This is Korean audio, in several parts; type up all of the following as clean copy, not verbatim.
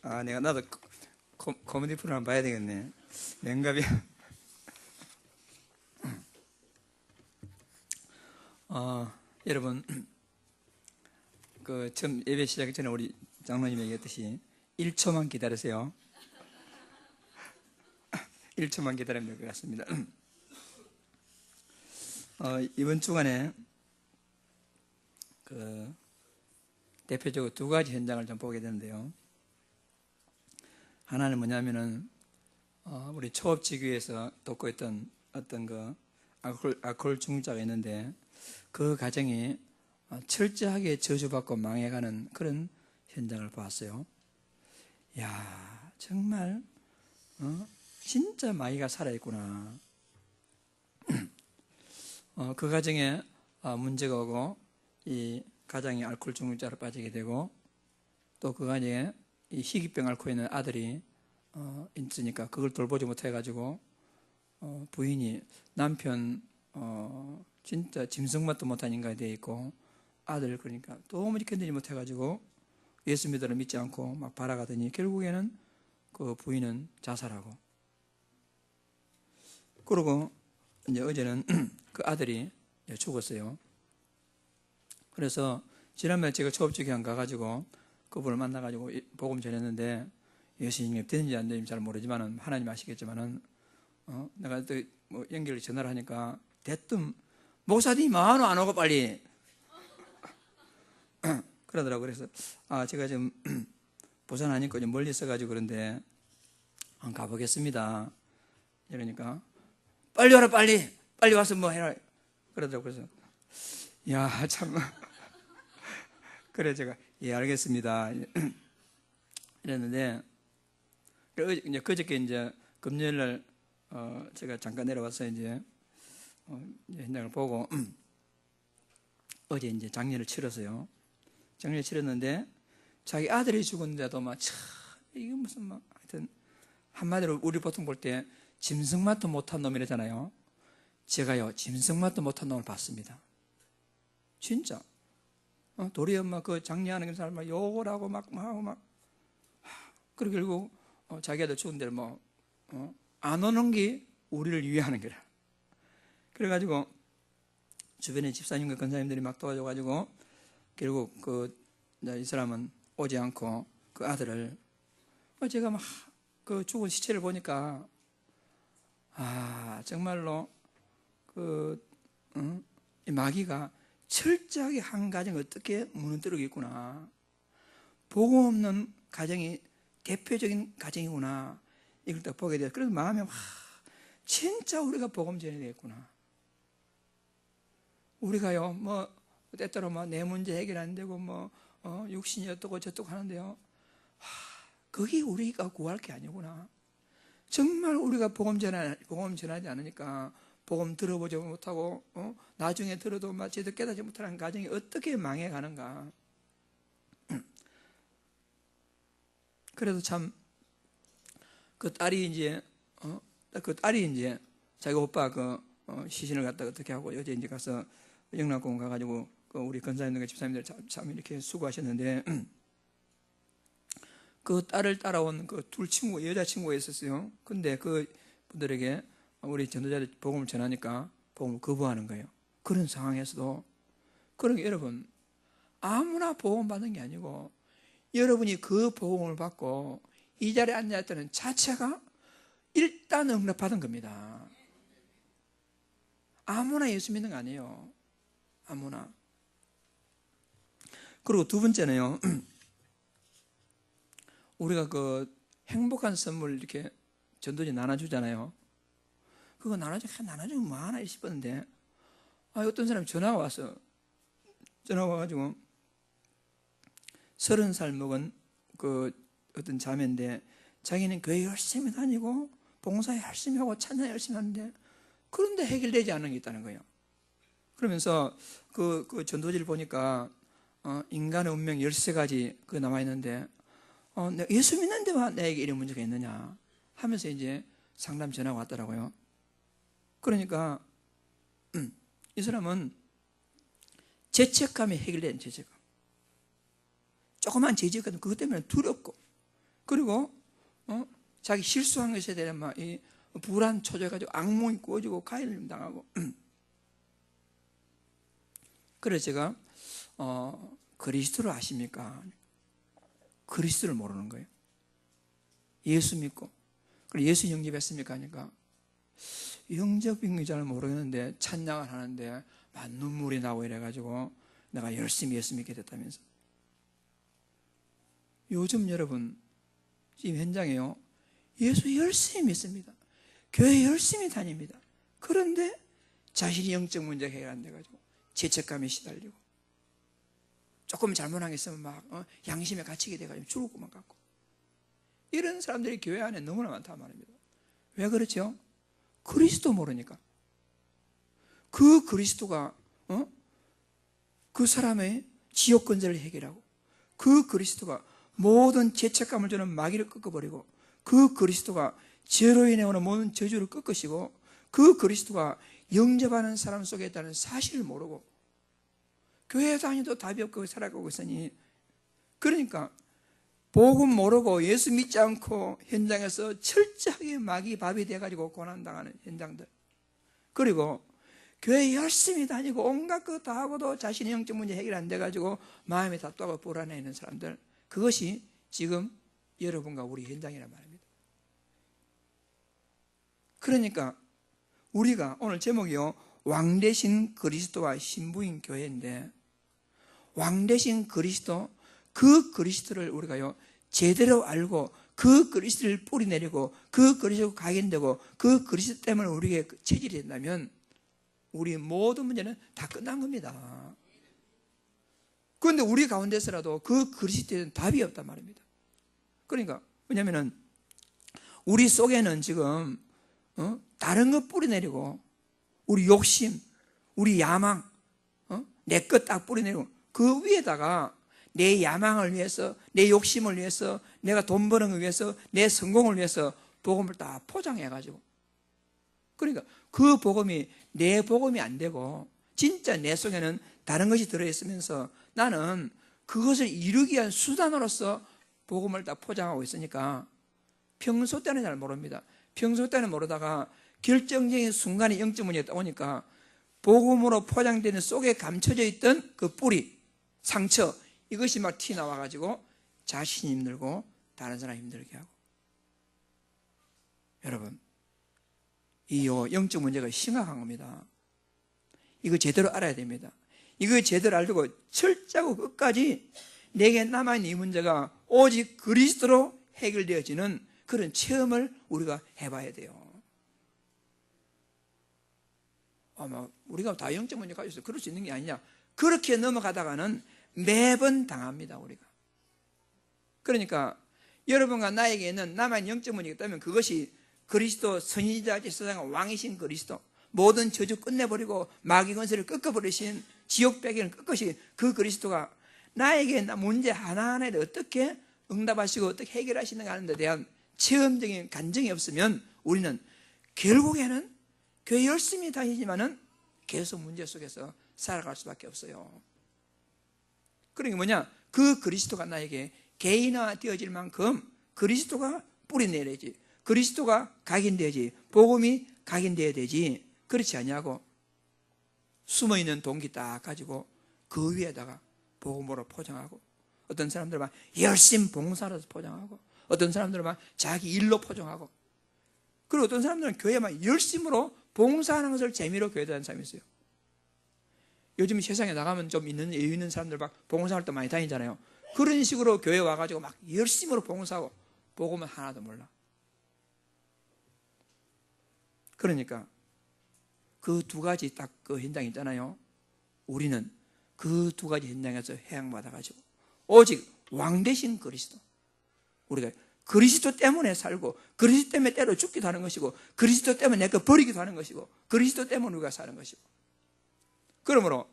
내가 나도 코미디 프로그램 봐야 되겠네. 맹갑이야. 여러분, 처음 예배 시작하기 전에 우리 장로님이 얘기했듯이 1초만 기다리세요. 1초만 기다리면 될 것 같습니다. 이번 주간에 대표적으로 두 가지 현장을 좀 보게 되는데요. 하나는 뭐냐면은 우리 초업지교에서 돕고 있던 어떤 알코올 중독자가 있는데 그 가정이 철저하게 저주받고 망해가는 그런 현장을 보았어요. 야, 정말 진짜 마귀가 살아있구나. 그 가정에 문제가 오고 이 가장이 알코올 중독자로 빠지게 되고 또 그 가정에 이 희귀병 앓고 있는 아들이 있으니까 그걸 돌보지 못해가지고 부인이 남편 진짜 짐승맛도 못한 인간이 되어 있고 아들 그러니까 도무지 견디지 못해가지고 예수 믿지 않고 막 발아가더니 결국에는 그 부인은 자살하고 그러고 이제 어제는 그 아들이 죽었어요. 그래서 지난번에 제가 초업지교회 가가지고 그분을 만나가지고 복음 전했는데 예수님이 되는지 안 되는지 잘 모르지만은 하나님 아시겠지만은 내가 또 뭐 연결 전화를 하니까 대뜸 목사님이 뭐하노 안 오고 빨리 그러더라고. 그래서 제가 지금 부산 아니까 좀 멀리 있어가지고 그런데 한번 가보겠습니다. 이러니까 빨리 와라 빨리 와서 뭐 해라 그러더라고. 그래서 야 참 그래 제가 예 알겠습니다 이랬는데 이제 그저께 이제 금요일날 제가 잠깐 내려와서 이제 현장을 보고 어제 이제 장례를 치렀어요. 장례를 치렀는데 자기 아들이 죽었는데도 막 참 이게 무슨 막 하여튼 한마디로 우리 보통 볼 때 짐승맛도 못한 놈이라잖아요. 제가요 짐승맛도 못한 놈을 봤습니다. 진짜 도리어 막 그 장례하는 사람 막 욕을 하고 막 하고 막 그리고 결국 자기 아들 죽은 데를 뭐 안 오는 게 우리를 위하는 거라. 그래가지고 주변에 집사님과 권사님들이 막 도와줘가지고 결국 이 사람은 오지 않고 그 아들을 제가 막 그 죽은 시체를 보니까 정말로 이 마귀가 철저하게 한 가정을 어떻게 무너뜨리고 있구나. 복음 없는 가정이 대표적인 가정이구나. 이걸 딱 보게 돼요. 그래서 마음에 진짜 우리가 복음 전해야 되겠구나. 우리가요, 뭐, 때때로 뭐, 내 문제 해결 안 되고, 뭐, 육신이 어떻고 저떻고 하는데요. 그게 우리가 구할 게 아니구나. 정말 우리가 복음 전하지 않으니까, 복음 들어보지 못하고, 나중에 들어도 막 제대로 깨닫지 못하는 가정이 어떻게 망해가는가. 그래도 참, 그 딸이 이제 자기 오빠 시신을 갖다가 어떻게 하고 어제 이제 가서 영락공원 가가지고 우리 권사님들과 집사님들 참 이렇게 수고하셨는데 그 딸을 따라온 그 둘 친구 여자친구가 있었어요. 근데 그 분들에게 우리 전도자들 복음을 전하니까 복음을 거부하는 거예요. 그런 상황에서도 그러니까 여러분 아무나 복음 받는 게 아니고 여러분이 그 복음을 받고 이 자리에 앉아있다는 자체가 일단 응답받은 겁니다. 아무나 예수 믿는 거 아니에요. 아무나. 그리고 두 번째는요. 우리가 행복한 선물 이렇게 전도지 나눠주잖아요. 그거 나눠주면 뭐 하나 싶었는데 어떤 사람이 전화가 왔어. 전화가 와가지고 30살 먹은 어떤 자매인데 자기는 교회 열심히 다니고 봉사 열심히 하고 찬양 열심히 하는데 그런데 해결되지 않는 게 있다는 거예요. 그러면서 그 전도지를 보니까 인간의 운명 13가지 남아있는데 내가 예수 믿는데 와 내게 이런 문제가 있느냐 하면서 이제 상담 전화가 왔더라고요. 그러니까 이 사람은 죄책감이 해결된 죄책감. 조그만 죄책감 그것 때문에 두렵고 그리고 자기 실수한 것에 대한 이 불안 초조해가지고 악몽이 꾸어지고 가해를 당하고. 그래서 제가 그리스도를 아십니까? 그리스도를 모르는 거예요. 예수 믿고 그리고 예수 영접했습니까? 하니까 영접인지 잘 모르겠는데 찬양을 하는데 막 눈물이 나고 이래가지고 내가 열심히 예수 믿게 됐다면서. 요즘 여러분 지금 현장에요, 예수 열심히 믿습니다. 교회 열심히 다닙니다. 그런데 자신이 영적 문제가 해결 안 돼가지고 죄책감에 시달리고 조금 잘못한 게 있으면 막 양심에 갇히게 돼가지고 죽을 것만 같고, 이런 사람들이 교회 안에 너무나 많단 말입니다. 왜 그렇죠? 그리스도 모르니까. 그 그리스도가 그 사람의 지옥 근절을 해결하고, 그 그리스도가 모든 죄책감을 주는 마귀를 꺾어버리고, 그 그리스도가 죄로 인해 오는 모든 저주를 꺾으시고, 그 그리스도가 영접하는 사람 속에 있다는 사실을 모르고 교회 다니도 답이 없고 살아가고 있으니, 그러니까 복음 모르고 예수 믿지 않고 현장에서 철저하게 마귀 밥이 돼가지고 고난당하는 현장들, 그리고 교회 열심히 다니고 온갖 거 다 하고도 자신의 영적 문제 해결 안 돼가지고 마음이 답답하고 불안해 있는 사람들, 그것이 지금 여러분과 우리 현장이란 말입니다. 그러니까 우리가 오늘 제목이요, 왕 대신 그리스도와 신부인 교회인데, 왕 대신 그리스도, 그 그리스도를 우리가요 제대로 알고 그 그리스도를 뿌리내리고 그 그리스도가 각인되고 그 그리스도 때문에 우리에게 체질이 된다면 우리 모든 문제는 다 끝난 겁니다. 그런데 우리 가운데서라도 그 그리스도에 대한 답이 없단 말입니다. 그러니까 왜냐하면 우리 속에는 지금 다른 것 뿌리내리고 우리 욕심, 우리 야망, 내 것 딱 뿌리내리고 그 위에다가 내 야망을 위해서, 내 욕심을 위해서, 내가 돈 버는 걸 위해서, 내 성공을 위해서 복음을 다 포장해가지고, 그러니까 그 복음이 내 복음이 안 되고 진짜 내 속에는 다른 것이 들어있으면서 나는 그것을 이루기 위한 수단으로서 복음을 다 포장하고 있으니까 평소 때는 잘 모릅니다. 평소 때는 모르다가 결정적인 순간에 영적 문제가 오니까 복음으로 포장되는 속에 감춰져 있던 그 뿌리, 상처, 이것이 막 튀어나와가지고 자신이 힘들고 다른 사람 힘들게 하고. 여러분, 이 영적 문제가 심각한 겁니다. 이거 제대로 알아야 됩니다. 이거 제대로 알고 철저하고 끝까지 내게 남아있는 이 문제가 오직 그리스도로 해결되어지는 그런 체험을 우리가 해봐야 돼요. 아마 우리가 다 영적 문제 가지고 있어요. 그럴 수 있는 게 아니냐. 그렇게 넘어가다가는 매번 당합니다, 우리가. 그러니까 여러분과 나에게 있는 남아있는 영적 문제가 있다면 그것이 그리스도 선지자 제사장 왕이신 그리스도, 모든 저주 끝내버리고 마귀 권세를 꺾어버리신 지옥 배경을 꺾으신 그 그리스도가 나에게 문제 하나하나에 어떻게 응답하시고 어떻게 해결하시는가 하는 데 대한 체험적인 간증이 없으면 우리는 결국에는 교회 열심히 다니지만은 계속 문제 속에서 살아갈 수밖에 없어요. 그러니까 뭐냐, 그 그리스도가 나에게 개인화 되어질 만큼 그리스도가 뿌리내려야지, 그리스도가 각인되어야지, 복음이 각인되어야 되지. 그렇지 않냐고 숨어있는 동기 딱 가지고 그 위에다가 복음으로 포장하고, 어떤 사람들은 막 열심 봉사로서 포장하고, 어떤 사람들은 막 자기 일로 포장하고, 그리고 어떤 사람들은 교회에 막 열심으로 봉사하는 것을 재미로 교회에 다니는 사람이 있어요. 요즘 세상에 나가면 좀 있는 여유 있는 사람들 막 봉사할 때 많이 다니잖아요. 그런 식으로 교회 와가지고 막 열심으로 봉사하고 복음은 하나도 몰라. 그러니까 그 두 가지 딱 그 현장이 있잖아요. 우리는 그 두 가지 현장에서 해양받아가지고 오직 왕 대신 그리스도, 우리가 그리스도 때문에 살고 그리스도 때문에 때로 죽기도 하는 것이고 그리스도 때문에 내 거 버리기도 하는 것이고 그리스도 때문에 우리가 사는 것이고, 그러므로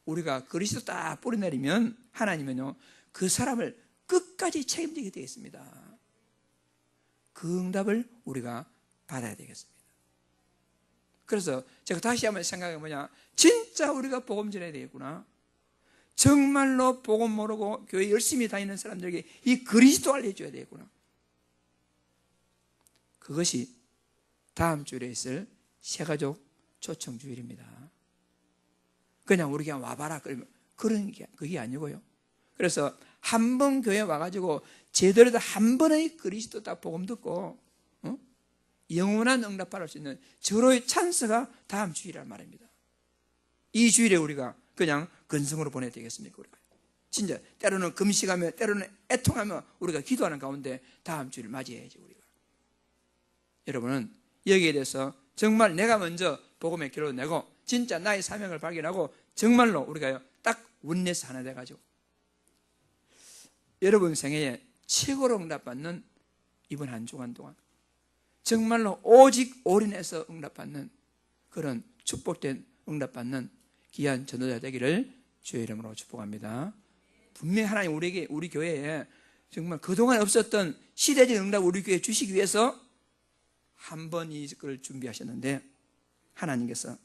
우리가 그리스도 딱 뿌리내리면 하나님은요 그 사람을 끝까지 책임지게 되어 있습니다. 그 응답을 우리가 받아야 되겠습니다. 그래서 제가 다시 한번 생각해 뭐냐, 진짜 우리가 복음 전해야 되겠구나. 정말로 복음 모르고 교회 열심히 다니는 사람들에게 이 그리스도 알려줘야 되겠구나. 그것이 다음 주일에 있을 새가족 초청 주일입니다. 그냥 우리 그냥 와봐라 그런 게 그게 아니고요. 그래서 한 번 교회 와가지고 제대로 한 번의 그리스도 딱 복음 듣고 영원한 응답 받을 수 있는 절호의 찬스가 다음 주일이란 말입니다. 이 주일에 우리가 그냥 근성으로 보내야 되겠습니까? 우리가 진짜 때로는 금식하며 때로는 애통하며 우리가 기도하는 가운데 다음 주일을 맞이해야지. 우리가 여러분은 여기에 대해서 정말 내가 먼저 복음의 길로 내고 진짜 나의 사명을 발견하고 정말로 우리가 딱 원내스 하나 돼가지고 여러분 생애에 최고로 응답받는 이번 한 주간 동안 정말로 오직 올인해서 응답받는 그런 축복된 응답받는 귀한 전도자 되기를 주의 이름으로 축복합니다. 분명히 하나님 우리에게 우리 교회에 정말 그동안 없었던 시대적인 응답을 우리 교회에 주시기 위해서 한 번 이걸 준비하셨는데 하나님께서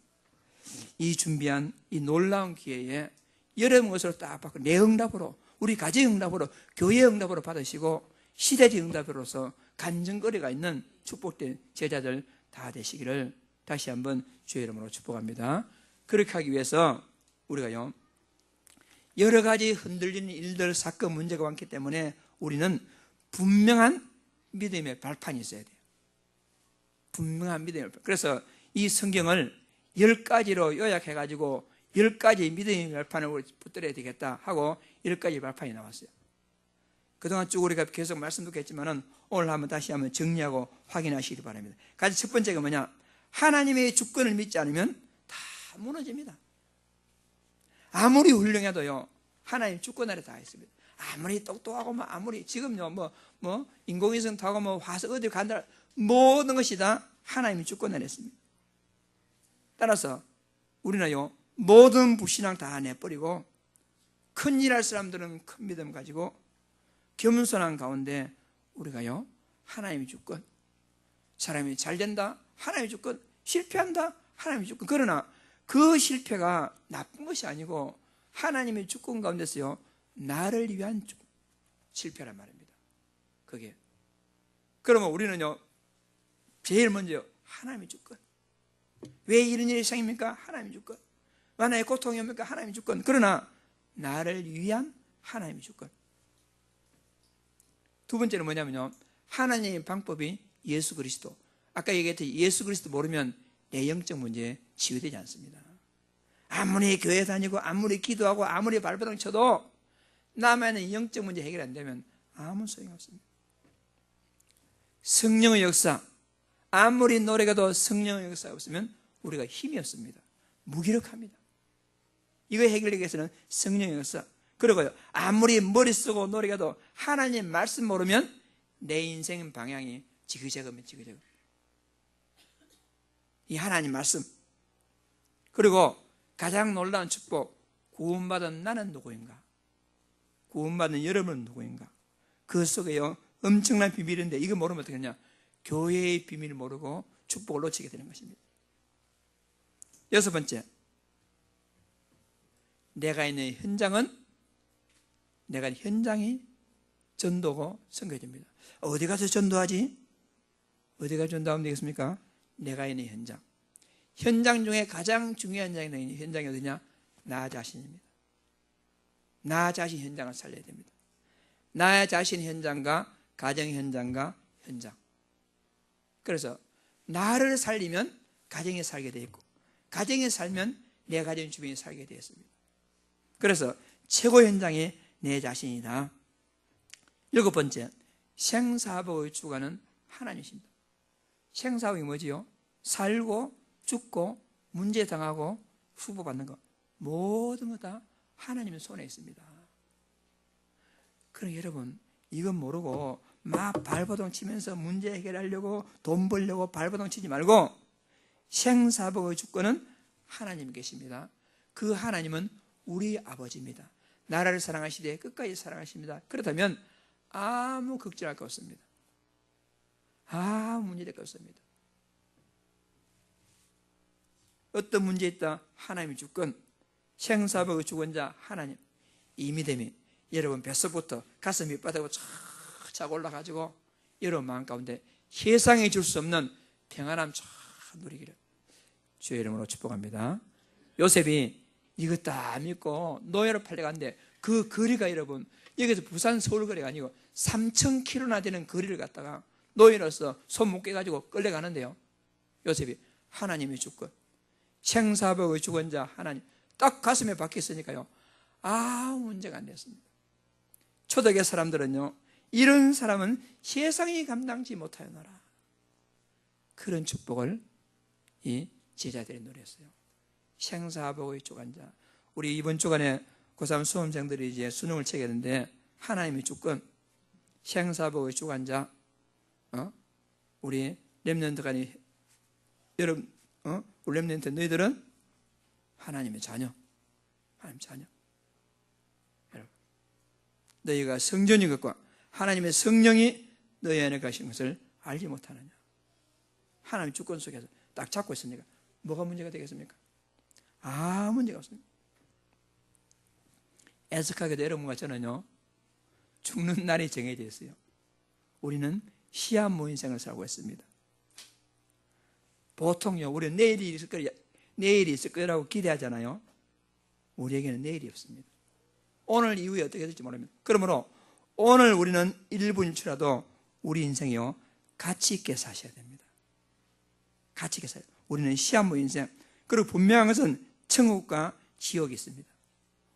이 준비한 이 놀라운 기회에 여러분 것으로 딱 받고 내 응답으로 우리 가정의 응답으로 교회의 응답으로 받으시고 시대적 응답으로서 간증거리가 있는 축복된 제자들 다 되시기를 다시 한번 주의 이름으로 축복합니다. 그렇게 하기 위해서 우리가요 여러 가지 흔들리는 일들 사건 문제가 많기 때문에 우리는 분명한 믿음의 발판이 있어야 돼요. 분명한 믿음의 발판. 그래서 이 성경을 10가지로 요약해가지고 10가지 믿음의 발판을 우리 붙들어야 되겠다 하고 10가지 발판이 나왔어요. 그동안 쭉 우리가 계속 말씀 듣겠지만은 오늘 한번 다시 한번 정리하고 확인하시기 바랍니다. 가장 첫 번째가 뭐냐? 하나님의 주권을 믿지 않으면 다 무너집니다. 아무리 훌륭해도요 하나님 주권 아래 다 있습니다. 아무리 똑똑하고 아무리 지금요 뭐 인공위성 타고 뭐 화성 어디 간다 모든 것이 다 하나님의 주권 아래 있습니다. 따라서 우리는요 모든 불신앙 다 내버리고 큰일 할 사람들은 큰 믿음 가지고 겸손한 가운데 우리가요 하나님의 주권, 사람이 잘 된다 하나님의 주권, 실패한다 하나님의 주권. 그러나 그 실패가 나쁜 것이 아니고 하나님의 주권 가운데서요 나를 위한 실패란 말입니다. 그게 그러면 우리는요 제일 먼저 하나님의 주권. 왜 이런 일이 생깁니까? 하나님의 주권. 만약에 고통이 옵니까? 하나님의 주권. 그러나 나를 위한 하나님의 주권. 두 번째는 뭐냐면요 하나님의 방법이 예수 그리스도. 아까 얘기했듯이 예수 그리스도 모르면 내 영적 문제에 치유되지 않습니다. 아무리 교회 다니고 아무리 기도하고 아무리 발버둥 쳐도 남의 영적 문제 해결 안 되면 아무 소용이 없습니다. 성령의 역사, 아무리 노력해도 성령의 역사가 없으면 우리가 힘이 없습니다. 무기력합니다. 이거 해결하기 위해서는 성령의 역사. 그리고요 아무리 머리 쓰고 노력해도 하나님 말씀 모르면 내 인생 방향이 지그재그면 지그재그. 이 하나님 말씀. 그리고 가장 놀라운 축복, 구원받은 나는 누구인가? 구원받은 여러분은 누구인가? 그 속에요 엄청난 비밀인데 이거 모르면 어떻게 하냐? 교회의 비밀을 모르고 축복을 놓치게 되는 것입니다. 여섯 번째, 내가 있는 현장이 전도고 선교입니다. 어디 가서 전도하지? 어디 가서 전도하면 되겠습니까? 내가 있는 현장. 현장 중에 가장 중요한 현장이 어디냐? 나 자신입니다. 나 자신 현장을 살려야 됩니다. 나 자신 현장과 가정 현장과 현장. 그래서 나를 살리면 가정에 살게 되어 있고 가정에 살면 내 가정 주변에 살게 되었습니다. 그래서 최고 현장이 내 자신이다. 일곱 번째, 생사복의 주관은 하나님이십니다. 생사복이 뭐지요? 살고 죽고 문제 당하고 후보받는 것 모든 것 다 하나님의 손에 있습니다. 그럼 여러분 이건 모르고 막 발버둥 치면서 문제 해결하려고 돈 벌려고 발버둥 치지 말고 생사복의 주권은 하나님이 계십니다. 그 하나님은 우리 아버지입니다. 나라를 사랑하시되 끝까지 사랑하십니다. 그렇다면 아무 걱정할 거 없습니다. 아무 문제될 거 없습니다. 어떤 문제 있다? 하나님의 주권, 생사복의 주권자 하나님. 이 믿음이 여러분 뱃속부터 가슴 밑바닥으로 쫙 올라가지고 여러분 마음 가운데 세상에 줄 수 없는 평안함 참 누리기를 주의 이름으로 축복합니다. 요셉이 이거 다 믿고 노예로 팔려갔는데 그 거리가 여러분 여기서 부산 서울 거리가 아니고 3,000km나 되는 거리를 갔다가 노예로서 손 묶여가지고 끌려가는데요. 요셉이 하나님의 주권, 생사복의 주권자 하나님 딱 가슴에 박혔으니까요 아무 문제가 안 됐습니다. 초대교회 사람들은요 이런 사람은 세상이 감당지 못하였노라, 그런 축복을 이 제자들이 누렸어요. 생사복의 주관자. 우리 이번 주간에 고3 수험생들이 이제 수능을 치게 되는데 하나님의 주권, 생사복의 주관자, 우리 렘넌트간이 여러분, 우리 렘넌트 너희들은 하나님의 자녀, 하나님의 자녀. 여러분, 너희가 성전인 것과 하나님의 성령이 너희 안에 가신 것을 알지 못하느냐. 하나님의 주권 속에서 딱 잡고 있으니까 뭐가 문제가 되겠습니까? 아무 문제가 없습니다. 애석하게도 여러분과 저는요 죽는 날이 정해져 있어요. 우리는 시한부 인생을 살고 있습니다. 보통요 우리는 내일이 있을 거라고 기대하잖아요. 우리에게는 내일이 없습니다. 오늘 이후에 어떻게 될지 모릅니다. 그러므로 오늘 우리는 1분 1초라도 우리 인생이요 가치 있게 사셔야 됩니다. 가치 있게 사요. 우리는 시한부 인생. 그리고 분명한 것은 천국과 지옥이 있습니다.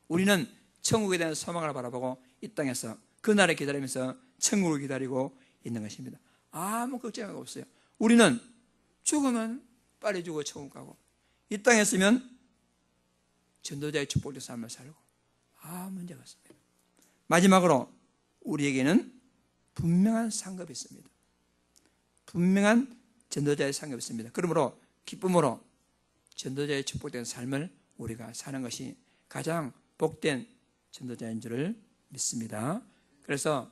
우리는 천국에 대한 소망을 바라보고 이 땅에서 그날을 기다리면서 천국을 기다리고 있는 것입니다. 아무 걱정이 없어요. 우리는 죽으면 빨리 죽어 천국 가고 이 땅에 있으면 전도자의 축복의 삶을 살고 아무 문제가 없습니다. 마지막으로 우리에게는 분명한 상급이 있습니다. 분명한 전도자의 상급이 있습니다. 그러므로 기쁨으로 전도자의 축복된 삶을 우리가 사는 것이 가장 복된 전도자인 줄을 믿습니다. 그래서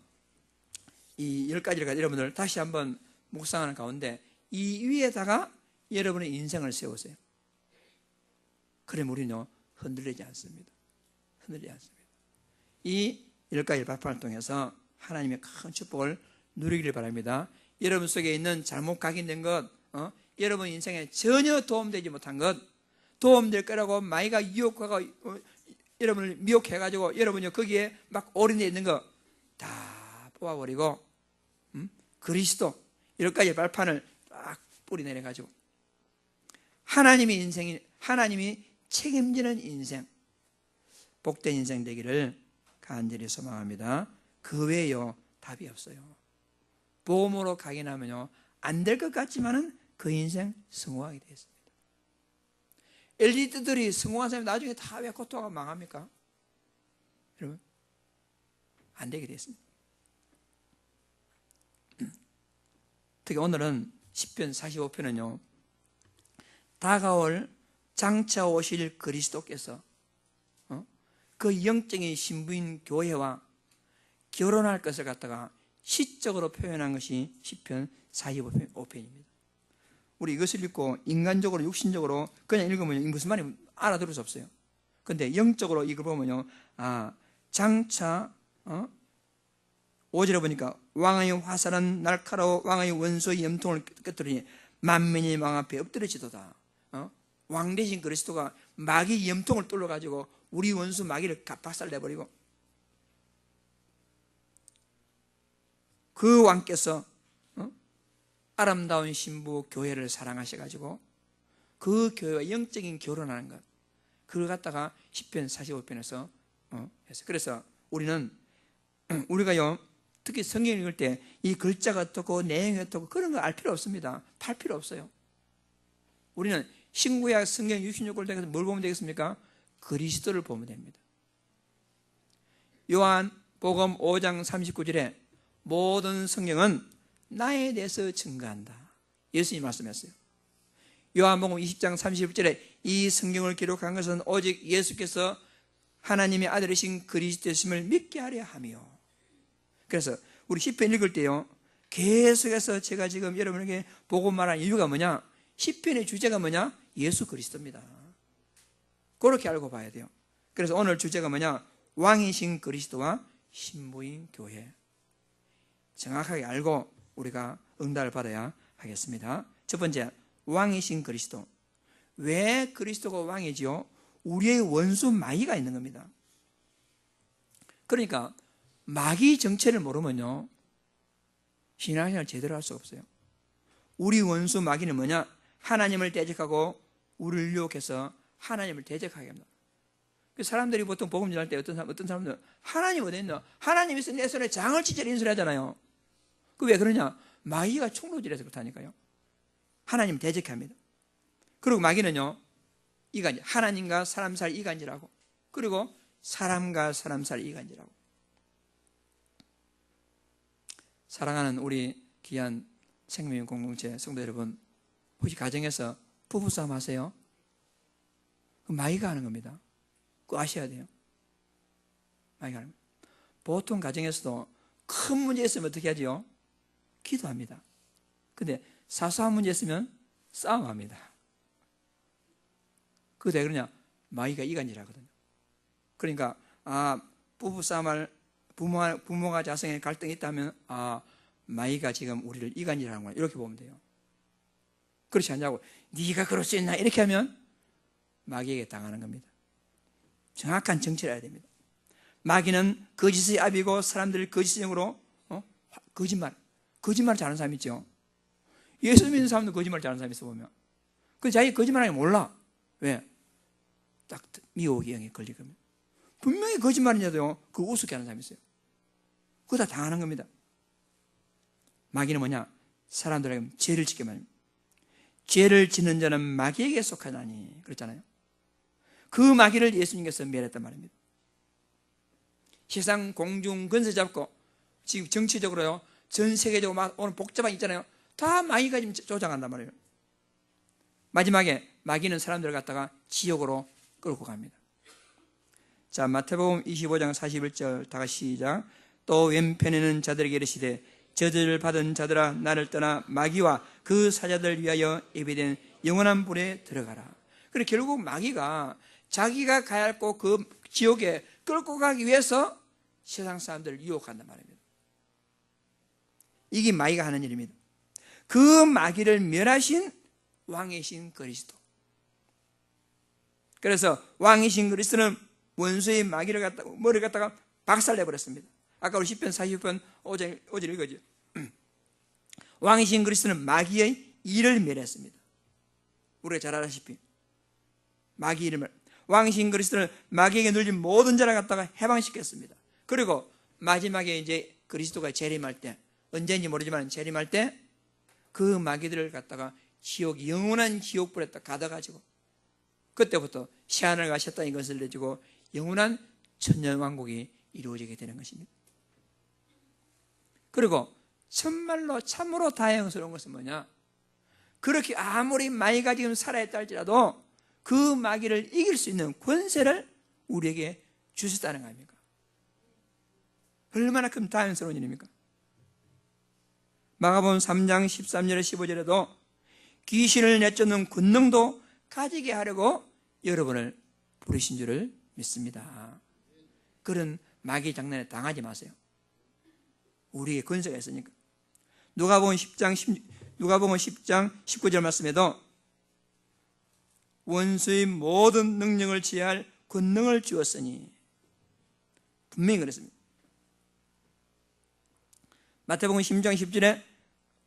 이 10가지를 여러분들 다시 한번 묵상하는 가운데 이 위에다가 여러분의 인생을 세우세요. 그럼 우리는 흔들리지 않습니다. 흔들리지 않습니다. 이 10가지 발판을 통해서 하나님의 큰 축복을 누리기를 바랍니다. 여러분 속에 있는 잘못 각인된 것, 여러분 인생에 전혀 도움되지 못한 것, 도움될 거라고 마이가 유혹하고 여러분을 미혹해가지고 여러분이 거기에 막 올인되어 있는 거 다 뽑아버리고 그리스도 10가지 발판을 딱 뿌리내려가지고 하나님이 책임지는 인생, 복된 인생 되기를 간절히 소망합니다. 그 외에요 답이 없어요. 보험으로 각인하면요 안 될 것 같지만은 그 인생 성공하게 되어 있습니다. 엘리트들이 성공한 사람이 나중에 다 왜 고통하고 망합니까? 여러분 안 되게 되어 있습니다. 특히 오늘은 시편 45편은요 다가올 장차 오실 그리스도께서 그 영적인 신부인 교회와 결혼할 것을 갖다가 시적으로 표현한 것이 시편 45편입니다. 우리 이것을 읽고 인간적으로 육신적으로 그냥 읽으면 무슨 말인지 알아들을 수 없어요. 그런데 영적으로 이걸 보면요 장차 5절에 보니까 왕의 화살은 날카로워 왕의 원수의 염통을 끄트리니 만민이 왕 앞에 엎드려지도다. 왕 대신 그리스도가 마귀 염통을 뚫어가지고 우리 원수 마귀를 박살내버리고 그 왕께서 아름다운 신부 교회를 사랑하셔가지고 그 교회와 영적인 결혼하는 것 그걸 갖다가 시편 45편에서 했어요. 그래서 우리가요 특히 성경 읽을 때 이 글자가 어떻고 내용이 어떻고 그런 거 알 필요 없습니다. 팔 필요 없어요. 우리는 신구약 성경 66권을 통해서 뭘 보면 되겠습니까? 그리스도를 보면 됩니다. 요한 복음 5장 39절에 모든 성경은 나에 대해서 증거한다. 예수님이 말씀했어요. 요한복음 20장 30절에 이 성경을 기록한 것은 오직 예수께서 하나님의 아들이신 그리스도이심을 믿게 하려 하며. 그래서 우리 시편 읽을 때요 계속해서 제가 지금 여러분에게 보고 말한 이유가 뭐냐? 시편의 주제가 뭐냐? 예수 그리스도입니다. 그렇게 알고 봐야 돼요. 그래서 오늘 주제가 뭐냐? 왕이신 그리스도와 신부인 교회. 정확하게 알고 우리가 응답을 받아야 하겠습니다. 첫 번째, 왕이신 그리스도. 왜 그리스도가 왕이지요? 우리의 원수 마귀가 있는 겁니다. 그러니까 마귀 정체를 모르면요, 신앙생활 제대로 할 수가 없어요. 우리 원수 마귀는 뭐냐? 하나님을 대적하고 우리를 유혹해서 하나님을 대적하게 합니다. 사람들이 보통 복음 전할 때 어떤 사람들은 하나님 어디 있나? 하나님 있으면 내 손에 장을 치자리 인수를 하잖아요. 그 왜 그러냐? 마귀가 총로질해서 그렇다니까요. 하나님 대적해 합니다. 그리고 마귀는요, 이간질, 하나님과 사람 살 이간질하고, 그리고 사람과 사람 살 이간질하고. 사랑하는 우리 귀한 생명 공동체 성도 여러분, 혹시 가정에서 부부싸움 하세요? 마귀가 하는 겁니다. 그거 아셔야 돼요. 마귀가 하는 겁니다. 보통 가정에서도 큰 문제 있으면 어떻게 하죠? 기도합니다. 근데 사소한 문제 있으면 싸움합니다. 그게 왜 그러냐? 마귀가 이간질하거든요. 그러니까 부부싸움할 부모가 자성에 갈등이 있다면 마귀가 지금 우리를 이간질하는구나 이렇게 보면 돼요. 그렇지 않냐고 네가 그럴 수 있나 이렇게 하면 마귀에게 당하는 겁니다. 정확한 정치를 해야 됩니다. 마귀는 거짓의 아비고 사람들을 거짓의 영으로 거짓말을 잘하는 사람이 있죠. 예수 믿는 사람도 거짓말 잘하는 사람이 있어 보면 그 자기 거짓말하는 게 몰라. 왜? 딱 미혹의 영에 걸리거든요. 분명히 거짓말인데도요 그거 우습게 하는 사람이 있어요. 그거 다 당하는 겁니다. 마귀는 뭐냐? 사람들에게 죄를 짓게 말입니다. 죄를 짓는 자는 마귀에게 속하나니 그랬잖아요. 그 마귀를 예수님께서 멸했단 말입니다. 세상 공중 권세 잡고 지금 정치적으로요 전 세계적으로 막 오늘 복잡한 있잖아요. 다 마귀가 지금 조장한단 말이에요. 마지막에 마귀는 사람들을 갖다가 지옥으로 끌고 갑니다. 자, 마태복음 25장 41절 다 같이 시작. 또 왼편에는 자들에게 이르시되 저주를 받은 자들아 나를 떠나 마귀와 그 사자들 위하여 예비된 영원한 불에 들어가라. 그래 결국 마귀가 자기가 가야 할 곳 그 지옥에 끌고 가기 위해서 세상 사람들을 유혹한단 말입니다. 이게 마귀가 하는 일입니다. 그 마귀를 멸하신 왕이신 그리스도. 그래서 왕이신 그리스도는 원수의 마귀를 갖다가 머리를 갖다가 박살내버렸습니다. 아까 우리 10편 40편 5절 이거죠. 왕이신 그리스도는 마귀의 일을 멸했습니다. 우리가 잘 알다시피 마귀 이름을 왕이신 그리스도는 마귀에게 눌린 모든 자를 갖다가 해방시켰습니다. 그리고 마지막에 이제 그리스도가 재림할 때 언제인지 모르지만 재림할 때 그 마귀들을 갖다가 지옥 영원한 지옥불에 딱 가둬가지고 그때부터 시한을 가셨다는 것을 내주고 영원한 천년왕국이 이루어지게 되는 것입니다. 그리고 정말로 참으로 다행스러운 것은 뭐냐? 그렇게 아무리 마귀가 지금 살아있다 할지라도 그 마귀를 이길 수 있는 권세를 우리에게 주셨다는 거 아닙니까? 얼마나 큰 다행스러운 일입니까? 마가복음 3장 13절에 15절에도 귀신을 내쫓는 권능도 가지게 하려고 여러분을 부르신 줄을 믿습니다. 그런 마귀 장난에 당하지 마세요. 우리에게 권세가 있으니까. 누가복음 10장 19절 말씀에도 원수의 모든 능력을 제할 권능을 주었으니 분명히 그랬습니다. 마태복음 10장 10절에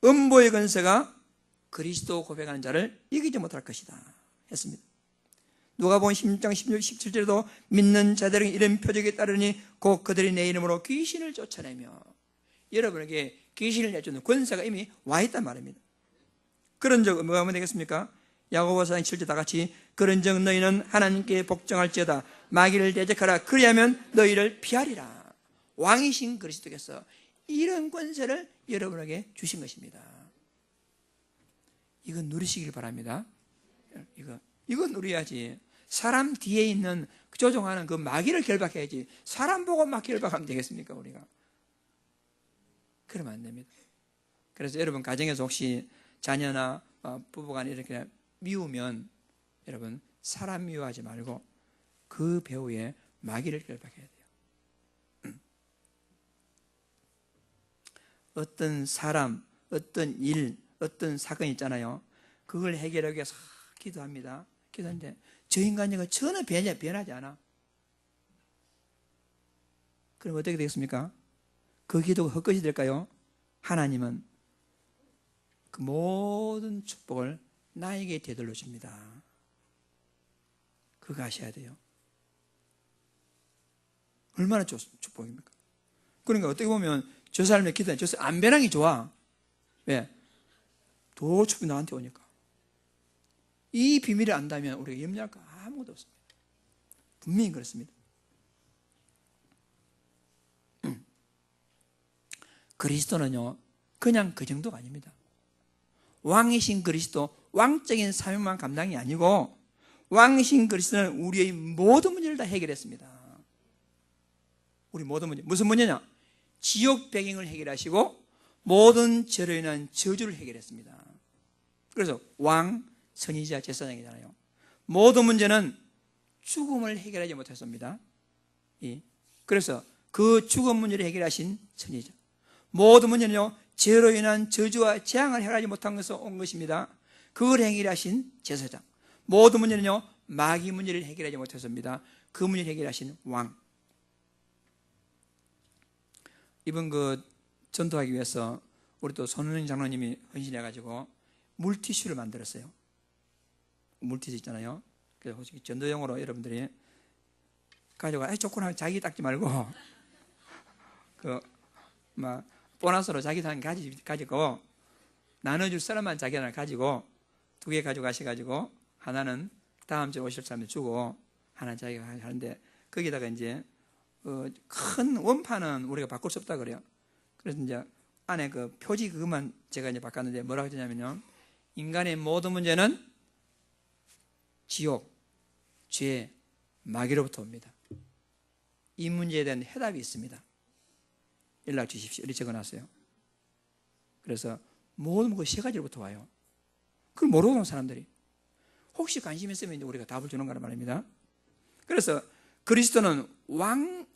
음보의 권세가 그리스도 고백하는 자를 이기지 못할 것이다 했습니다. 누가복음 10장 17절에도 믿는 자들에게 이런 표적이 따르니 곧 그들이 내 이름으로 귀신을 쫓아내며 여러분에게 귀신을 내쫓는 권세가 이미 와 있단 말입니다. 그런 적 뭐가 하면 되겠습니까? 야고보서 4장 7절 다 같이 그런즉 너희는 하나님께 복종할지어다 마귀를 대적하라 그리하면 너희를 피하리라. 왕이신 그리스도께서 이런 권세를 여러분에게 주신 것입니다. 이거 누리시길 바랍니다. 이거 누려야지. 사람 뒤에 있는 조종하는 그 마귀를 결박해야지. 사람 보고 막 결박하면 되겠습니까 우리가? 그러면 안 됩니다. 그래서 여러분 가정에서 혹시 자녀나 부부간에 이렇게 미우면 여러분 사람 미워하지 말고 그 배우에 마귀를 결박해야 돼요. 어떤 사람, 어떤 일, 어떤 사건이 있잖아요. 그걸 해결하기 위해서 기도합니다. 기도하는데 저 인간이가 전혀 변하지 않아. 그럼 어떻게 되겠습니까? 그 기도가 헛것이 될까요? 하나님은 그 모든 축복을 나에게 되돌려 줍니다. 그거 아셔야 돼요. 얼마나 축복입니까? 그러니까 어떻게 보면 저 사람의 기도는 저 사람 안 변한 게 좋아. 왜? 더 축복이 나한테 오니까. 이 비밀을 안다면 우리가 염려할 거 아무것도 없습니다. 분명히 그렇습니다. 그리스도는요, 그냥 그 정도가 아닙니다. 왕이신 그리스도, 왕적인 사명만 감당이 아니고 왕이신 그리스도는 우리의 모든 문제를 다 해결했습니다. 우리 모든 문제, 무슨 문제냐? 지옥 배경을 해결하시고 모든 죄로 인한 저주를 해결했습니다. 그래서 왕, 선지자, 제사장이잖아요. 모든 문제는 죽음을 해결하지 못했습니다. 그래서 그 죽음 문제를 해결하신 선지자, 모든 문제는요, 죄로 인한 저주와 재앙을 해결하지 못한 것에서 온 것입니다. 그걸 해결하신 제사장, 모든 문제는요, 마귀 문제를 해결하지 못했습니다. 그 문제를 해결하신 왕. 이번 그 전도하기 위해서 우리 또 손은영 장로님이 헌신해가지고 물티슈를 만들었어요. 물티슈 있잖아요. 그래서 혹시 전도용으로 여러분들이 가져가, 조그만 자기 닦지 말고 막 보너스로 자기 산 가지고 나눠줄 사람만 자기 하나 가지고 2개 가져가셔가지고 하나는 다음 주에 오실 사람들 주고 하나 자기가 하는데, 거기다가 이제 큰 원판은 우리가 바꿀 수 없다 그래요. 그래서 이제 안에 그 표지 그것만 제가 이제 바꿨는데 뭐라고 하냐면요, 인간의 모든 문제는 지옥, 죄, 마귀로부터 옵니다. 이 문제에 대한 해답이 있습니다. 연락 주십시오. 이렇게 적어놨어요. 그래서 모든 거 3가지로부터 와요. 그걸 모르고 온 사람들이 혹시 관심 있으면 이제 우리가 답을 주는 거란 말입니다. 그래서 그리스도는 왕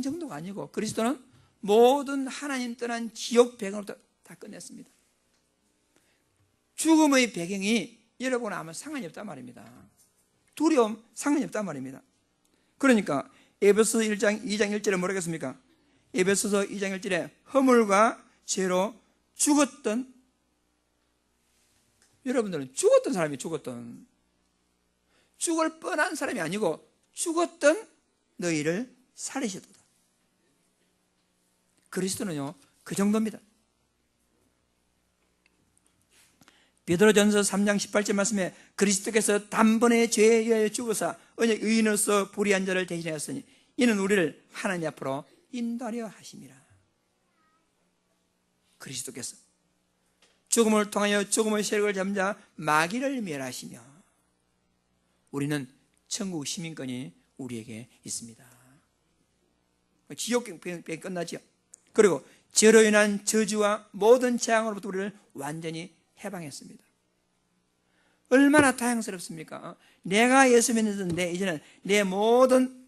정도가 아니고 그리스도는 모든 하나님 떠난 지옥 배경으로부터 다 끝냈습니다. 죽음의 배경이 여러분 아무 상관이 없단 말입니다. 두려움 상관이 없단 말입니다. 그러니까 에베소서 2장 1절에 뭐라겠습니까? 에베소서 2장 1절에 허물과 죄로 죽었던, 여러분들은 죽었던 사람이 죽을 뻔한 사람이 아니고 죽었던 너희를 살리셨도다. 그리스도는요, 그 정도입니다. 베드로전서 3장 18절 말씀에 그리스도께서 단번에 죄에 의하여 죽으사 언약 의인으로서 불의한 자를 대신하였으니 이는 우리를 하나님 앞으로 인도하려 하심이라. 그리스도께서 죽음을 통하여 죽음의 세력을 잡은 자 마귀를 멸하시며 우리는 천국 시민권이 우리에게 있습니다. 지옥 병이 끝나죠. 그리고 죄로 인한 저주와 모든 재앙으로부터 우리를 완전히 해방했습니다. 얼마나 다행스럽습니까? 내가 예수 믿는데 이제는 내 모든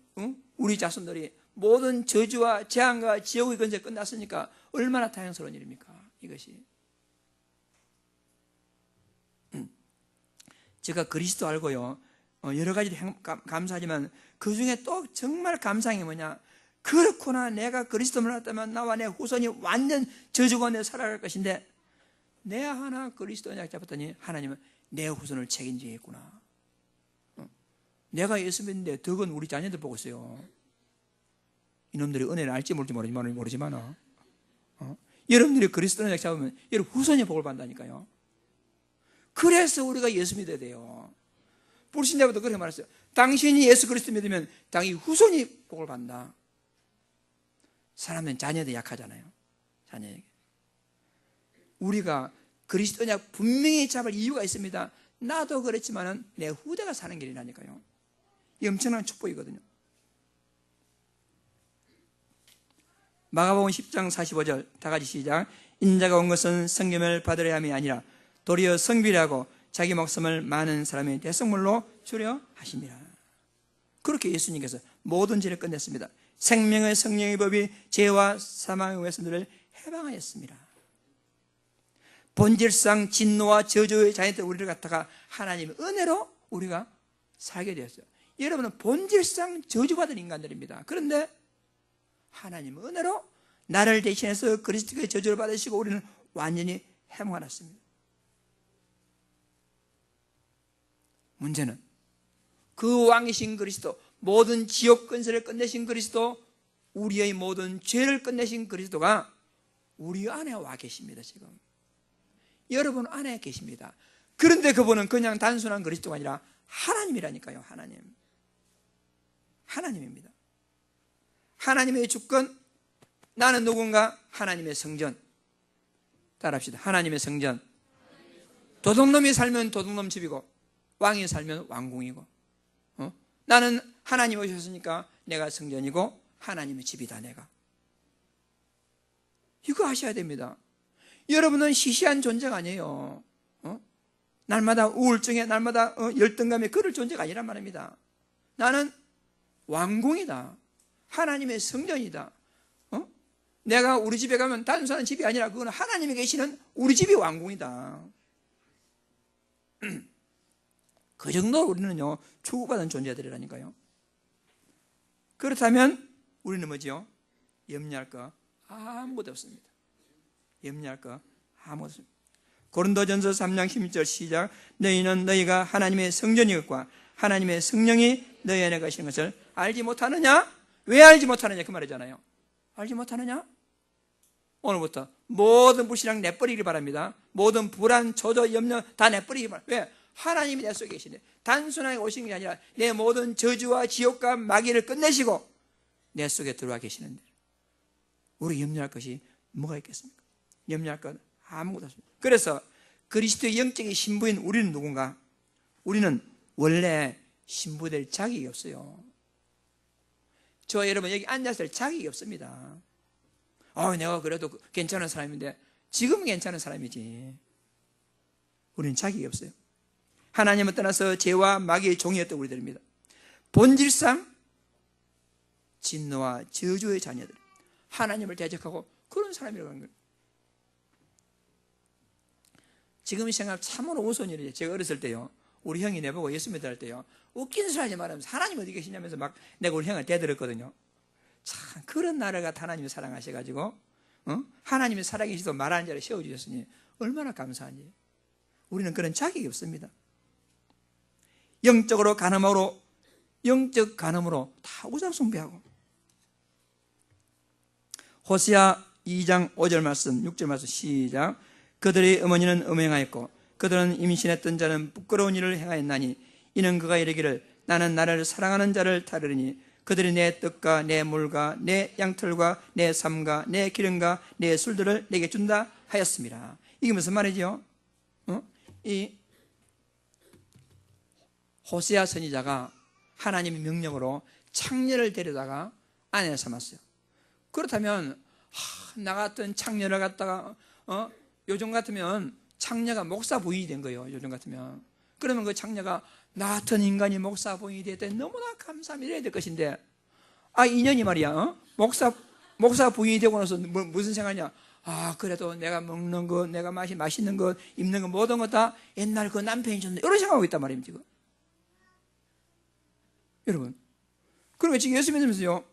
우리 자손들이 모든 저주와 재앙과 지옥의 근세 끝났으니까 얼마나 다행스러운 일입니까? 이것이. 제가 그리스도 알고요, 여러 가지 감사하지만 그 중에 또 정말 감사한 게 뭐냐, 그렇구나, 내가 그리스도를 알았다면 나와 내 후손이 완전 저주가운데 살아갈 것인데 내가 하나 그리스도 언약 잡았더니 하나님은 내 후손을 책임지겠구나. 내가 예수 믿는데 덕은 우리 자녀들 보고 있어요. 이놈들이 은혜를 알지 모르지만 여러분들이 그리스도 언약 잡으면 여러분 후손이 복을 받는다니까요. 그래서 우리가 예수 믿어야 돼요. 불신자부터 그렇게 말했어요. 당신이 예수 그리스도 믿으면 당연히 후손이 복을 받는다. 사람은 자녀도 약하잖아요. 자녀에게. 우리가 그리스도 언약 분명히 잡을 이유가 있습니다. 나도 그렇지만은 내 후대가 사는 길이라니까요. 이 엄청난 축복이거든요. 마가복음 10장 45절 다 같이 시작. 인자가 온 것은 성경을 받으려 함이 아니라 도리어 성비라고 자기 목숨을 많은 사람의 대성물로 주려 하심이라. 그렇게 예수님께서 모든 죄를 끝냈습니다. 생명의 성령의 법이 죄와 사망의 외선들을 해방하였습니다. 본질상 진노와 저주의 자녀들 우리를 갖다가 하나님의 은혜로 우리가 살게 되었어요. 여러분은 본질상 저주받은 인간들입니다. 그런데 하나님의 은혜로 나를 대신해서 그리스도의 저주를 받으시고 우리는 완전히 해방받았습니다. 문제는 그 왕이신 그리스도, 모든 지옥 근세를 끝내신 그리스도, 우리의 모든 죄를 끝내신 그리스도가 우리 안에 와 계십니다. 지금 여러분 안에 계십니다. 그런데 그분은 그냥 단순한 그리스도가 아니라 하나님이라니까요. 하나님입니다. 하나님의 주권, 나는 누군가? 하나님의 성전. 따라합시다. 하나님의 성전. 도둑놈이 살면 도둑놈 집이고 왕이 살면 왕궁이고, 나는 하나님 오셨으니까 내가 성전이고 하나님의 집이다. 내가 이거 아셔야 됩니다. 여러분은 시시한 존재가 아니에요. 날마다 우울증에, 날마다 열등감에 그럴 존재가 아니란 말입니다. 나는 왕궁이다. 하나님의 성전이다. 내가 우리 집에 가면 단순한 집이 아니라 그건 하나님이 계시는 우리 집이 왕궁이다. 그 정도로 우리는요 추구받은 존재들이라니까요. 그렇다면 우리는 뭐지요? 염려할 거 아무것도 없습니다. 염려할 거 아무것도 없습니다. 고린도전서 3장 16절 시작. 너희는 너희가 하나님의 성전이었고 하나님의 성령이 너희 안에 계시는 것을 알지 못하느냐? 왜 알지 못하느냐? 그 말이잖아요. 알지 못하느냐? 오늘부터 모든 불신앙 내버리기를 바랍니다. 모든 불안, 저조, 염려 다 내버리기를 바랍니다. 왜? 하나님이 내 속에 계시네. 단순하게 오신 게 아니라 내 모든 저주와 지옥과 마귀를 끝내시고 내 속에 들어와 계시는데 우리 염려할 것이 뭐가 있겠습니까? 염려할 것 아무것도 없습니다. 그래서 그리스도의 영적인 신부인 우리는 누군가? 우리는 원래 신부될 자격이 없어요. 저 여러분 여기 앉았을 자격이 없습니다. 내가 그래도 괜찮은 사람인데 지금은 괜찮은 사람이지. 우리는 자격이 없어요. 하나님을 떠나서 죄와 마귀의 종이었던 우리들입니다. 본질상 진노와 저주의 자녀들, 하나님을 대적하고 그런 사람이라고 하는 거예요. 지금 생각 참으로 우스운 일이에요. 제가 어렸을 때요, 우리 형이 내보고 예수 믿을 때요, 웃긴 소리 하지 말하면서 하나님 어디 계시냐면서 막 내가 우리 형을 대들었거든요. 참 그런 나를 갖다 하나님이 사랑하셔가지고 하나님이 살아계시도 말하는 자를 세워주셨으니 얼마나 감사한지. 우리는 그런 자격이 없습니다. 영적으로 간음으로, 영적 간음으로 다 우상 숭배하고. 호세아 2장 5절 말씀, 6절 말씀 시작. 그들의 어머니는 음행하였고 그들은 임신했던 자는 부끄러운 일을 행하였나니 이는 그가 이르기를 나는 나를 사랑하는 자를 따르리니 그들이 내 떡과 내 물과 내 양털과 내 삶과 내 기름과 내 술들을 내게 준다 하였습니다. 이게 무슨 말이죠? 이 호세아 선지자가 하나님의 명령으로 창녀를 데려다가 아내 삼았어요. 그렇다면 나 같은 창녀를 갖다가 요즘 같으면 창녀가 목사 부인이 된 거예요. 요즘 같으면. 그러면 그 창녀가 나 같은 인간이 목사 부인이 됐더니 너무나 감사하며 이래야 될 것인데, 인연이 말이야. 목사 부인이 되고 나서 무슨 생각이냐? 그래도 내가 먹는 것, 내가 맛있는 것, 입는 것, 모든 것 다 옛날 그 남편이 줬네. 이런 생각하고 있단 말입니다, 지금. 여러분. 그러니까 지금 예수 믿으면서요,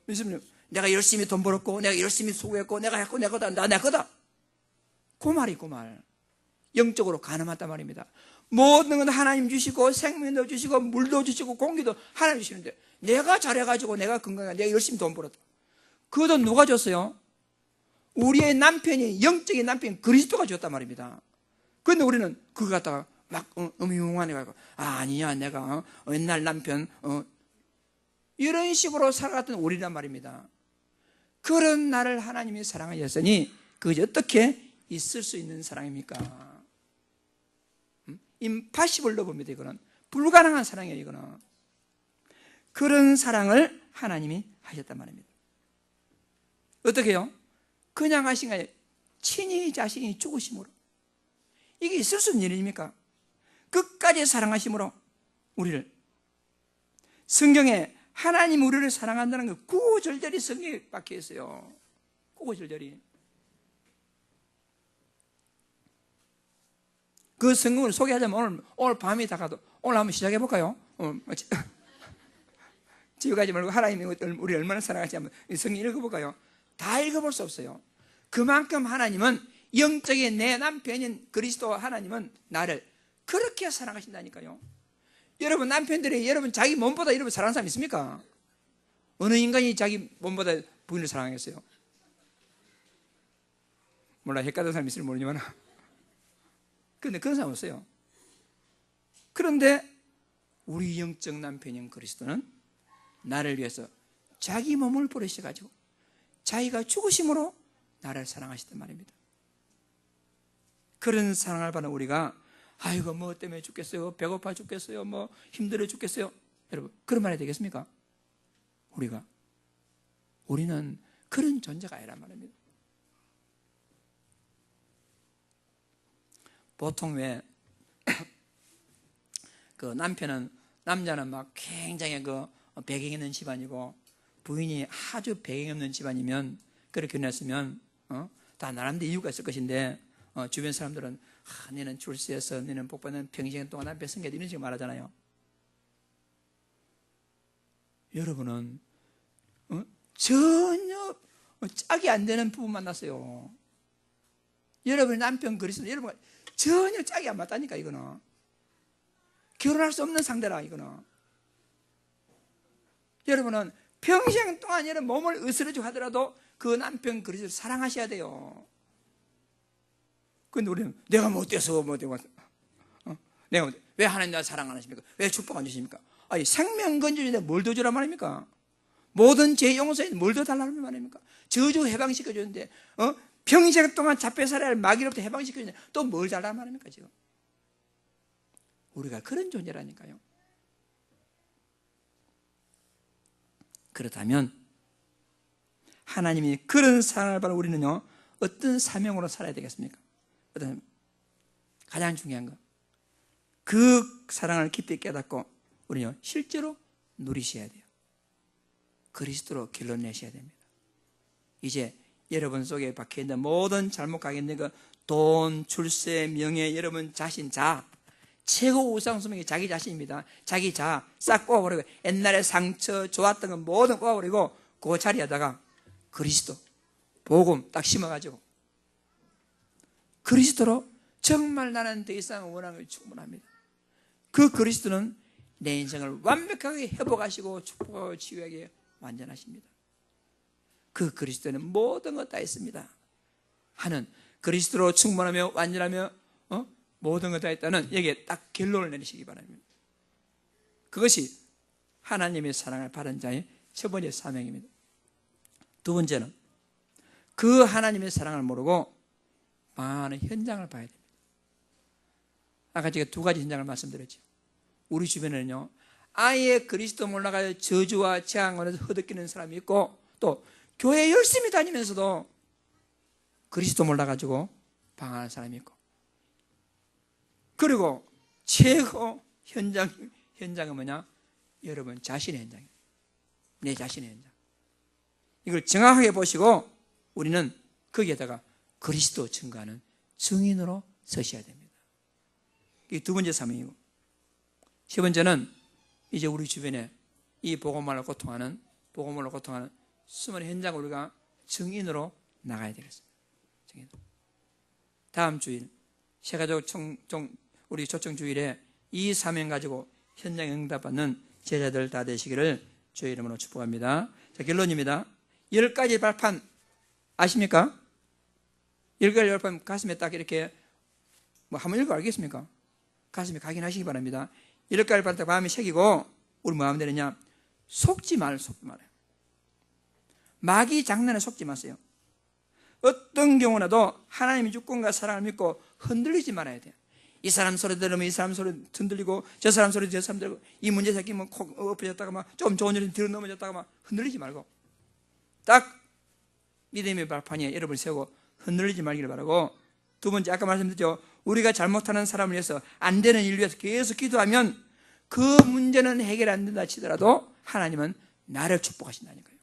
내가 열심히 돈 벌었고, 내가 열심히 수고했고, 내가 했고, 내 거다, 내 거다. 그 말이 그 말. 영적으로 가늠하단 말입니다. 모든 건 하나님 주시고, 생명도 주시고, 물도 주시고, 공기도 하나님 주시는데, 내가 잘해가지고, 내가 건강해, 내가 열심히 돈 벌었다. 그 돈 누가 줬어요? 우리의 남편이, 영적인 남편이 그리스도가 줬단 말입니다. 그런데 우리는 그거 갖다가 막 음흉해가지고, 아니야, 내가 옛날 남편, 이런 식으로 살아갔던 우리란 말입니다. 그런 나를 하나님이 사랑하셨으니 그것이 어떻게 있을 수 있는 사랑입니까? 임파시블로 봅니다. 이거는 불가능한 사랑이에요. 이거는 그런 사랑을 하나님이 하셨단 말입니다. 어떻게 해요? 그냥 하신 게 아니라 친히 자신이 죽으심으로. 이게 있을 수 있는 일입니까? 끝까지 사랑하심으로 우리를. 성경에 하나님 우리를 사랑한다는 거 구구절절히 성경에 박혀 있어요. 구구절절히. 그 성경을 소개하자면 오늘 밤이 다가도 오늘 한번 시작해 볼까요? 집에 가지 말고 하나님이 우리 얼마나 사랑하지 한번 성경 읽어볼까요? 다 읽어볼 수 없어요. 그만큼 하나님은 영적인 내 남편인 그리스도 하나님은 나를 그렇게 사랑하신다니까요. 여러분 남편들이 여러분 자기 몸보다 여러분 사랑하는 사람 있습니까? 어느 인간이 자기 몸보다 부인을 사랑하겠어요? 몰라, 헷갈리는 사람 있을지 모르지만 그런데 그런 사람 없어요. 그런데 우리 영적 남편인 그리스도는 나를 위해서 자기 몸을 버리셔가지고 자기가 죽으심으로 나를 사랑하시단 말입니다. 그런 사랑을 받는 우리가 아이고 뭐 때문에 죽겠어요, 배고파 죽겠어요, 뭐 힘들어 죽겠어요, 여러분 그런 말 해야 되겠습니까? 우리는 그런 존재가 아니란 말입니다. 보통 왜 그 남자는 막 굉장히 그 배경이 있는 집안이고 부인이 아주 배경이 없는 집안이면 그렇게 결혼했으면 다 나름대로 이유가 있을 것인데 주변 사람들은 너는 출세해서 너는 복받는 평생 동안 남편 성격 이런 식으로 말하잖아요. 여러분은 전혀 짝이 안 되는 부부 만났어요. 여러분의 남편 그리스도 여러분 전혀 짝이 안 맞다니까. 이거는 결혼할 수 없는 상대라. 이거는 여러분은 평생 동안 여러분 몸을 으스러지고 하더라도 그 남편 그리스도를 사랑하셔야 돼요. 근데 우리는 내가 뭐 어때서 내가 왜 하나님 나를 사랑 안 하십니까? 왜 축복 안 주십니까? 아니 생명 건져주는데 뭘 더 주란 말입니까? 모든 죄 용서에 뭘 더 달라는 말입니까? 저주 해방시켜 주는데 평생 동안 잡혀 살아야 할 마귀로부터 해방시켜 주는데 또 뭘 달라는 말입니까? 지금 우리가 그런 존재라니까요. 그렇다면 하나님이 그런 사랑을 받는 우리는요 어떤 사명으로 살아야 되겠습니까? 가장 중요한 거, 그 사랑을 깊이 깨닫고 우리는 실제로 누리셔야 돼요. 그리스도로 결론 내셔야 됩니다. 이제 여러분 속에 박혀있는 모든 잘못 가겠는 그 돈, 출세, 명예, 여러분 자신, 최고 우상숭배가 자기 자신입니다. 자기 싹 뽑아버리고 옛날에 상처 좋았던 건 모든 뽑아버리고 그 자리에다가 그리스도 복음 딱 심어가지고 그리스도로 정말 나는 더 이상 원하는 걸 충분합니다. 그 그리스도는 내 인생을 완벽하게 회복하시고 축복하고 치유하게 완전하십니다. 그 그리스도는 모든 것 다 있습니다 하는, 그리스도로 충만하며 완전하며 모든 것 다 있다는 여기에 딱 결론을 내리시기 바랍니다. 그것이 하나님의 사랑을 받은 자의 첫 번째 사명입니다. 두 번째는 그 하나님의 사랑을 모르고 많은 현장을 봐야 됩니다. 아까 제가 두 가지 현장을 말씀드렸죠. 우리 주변에는요 아예 그리스도 몰라가지고 저주와 재앙을 허덕이는 사람이 있고, 또 교회 열심히 다니면서도 그리스도 몰라가지고 방황하는 사람이 있고, 그리고 최고 현장은 뭐냐? 여러분 자신의 현장이에요. 내 자신의 현장. 이걸 정확하게 보시고 우리는 거기에다가 그리스도 증거하는 증인으로 서셔야 됩니다. 이게 두 번째 사명이고, 세 번째는 이제 우리 주변에 이 복음으로 고통하는 수많은 현장을 우리가 증인으로 나가야 되겠습니다. 다음 주일 세가족 우리 초청 주일에 이 사명 가지고 현장 응답받는 제자들 다 되시기를 주의 이름으로 축복합니다. 자, 결론입니다. 10가지 발판 아십니까? 10가지 발판 가슴에 딱 이렇게 한번 읽어 알겠습니까? 가슴에 각인하시기 바랍니다. 10가지 발판 마음에 새기고 우리 뭐 하면 되느냐? 속지 말아요. 마귀 장난에 속지 마세요. 어떤 경우라도 하나님의 주권과 사랑을 믿고 흔들리지 말아야 돼요. 이 사람 소리 들으면 이 사람 소리 흔들리고, 저 사람 소리 저 사람 들고, 이 문제 생기면 콕 엎어졌다가 막 좀 좋은 일이 뒤로 넘어졌다가 막 흔들리지 말고 딱 믿음의 발판에 여러분을 세우고 흔들리지 말기를 바라고, 두 번째 아까 말씀드렸죠. 우리가 잘못하는 사람을 위해서 안 되는 일을 위해서 계속 기도하면 그 문제는 해결 안 된다 치더라도 하나님은 나를 축복하신다니까요.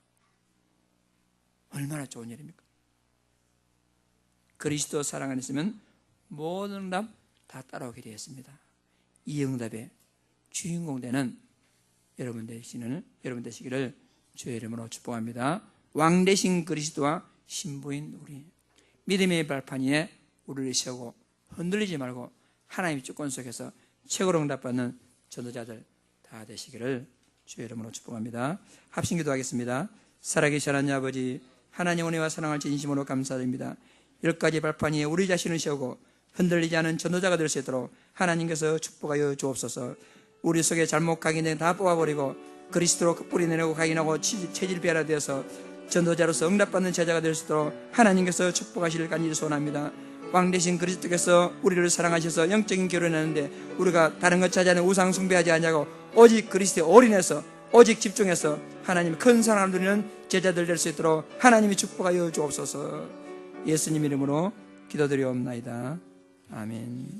얼마나 좋은 일입니까? 그리스도 사랑 안에 있으면 모든 응답 다 따라오게 되었습니다. 이 응답의 주인공 되는 여러분 되시기를 주의 이름으로 축복합니다. 왕 되신 그리스도와 신부인 우리, 믿음의 발판 위에 우리를 세우고 흔들리지 말고 하나님의 주권 속에서 최고로 응답받는 전도자들 다 되시기를 주의 이름으로 축복합니다. 합심 기도하겠습니다. 살아계신 하나님 아버지, 하나님 은혜와 사랑을 진심으로 감사드립니다. 10가지 발판 위에 우리 자신을 세우고 흔들리지 않은 전도자가 될 수 있도록 하나님께서 축복하여 주옵소서. 우리 속에 잘못 각인된 다 뽑아버리고 그리스도로 뿌리내고 각인하고 체질 변화되어서 전도자로서 응답받는 제자가 될 수 있도록 하나님께서 축복하시길 간절히 소원합니다. 왕 되신 그리스도께서 우리를 사랑하셔서 영적인 결혼하는데 우리가 다른 것 찾지 않는 우상 숭배하지 않냐고 오직 그리스도에 올인해서 오직 집중해서 하나님의 큰 사랑을 누리는 제자들 될 수 있도록 하나님이 축복하여 주옵소서. 예수님 이름으로 기도드리옵나이다. 아멘.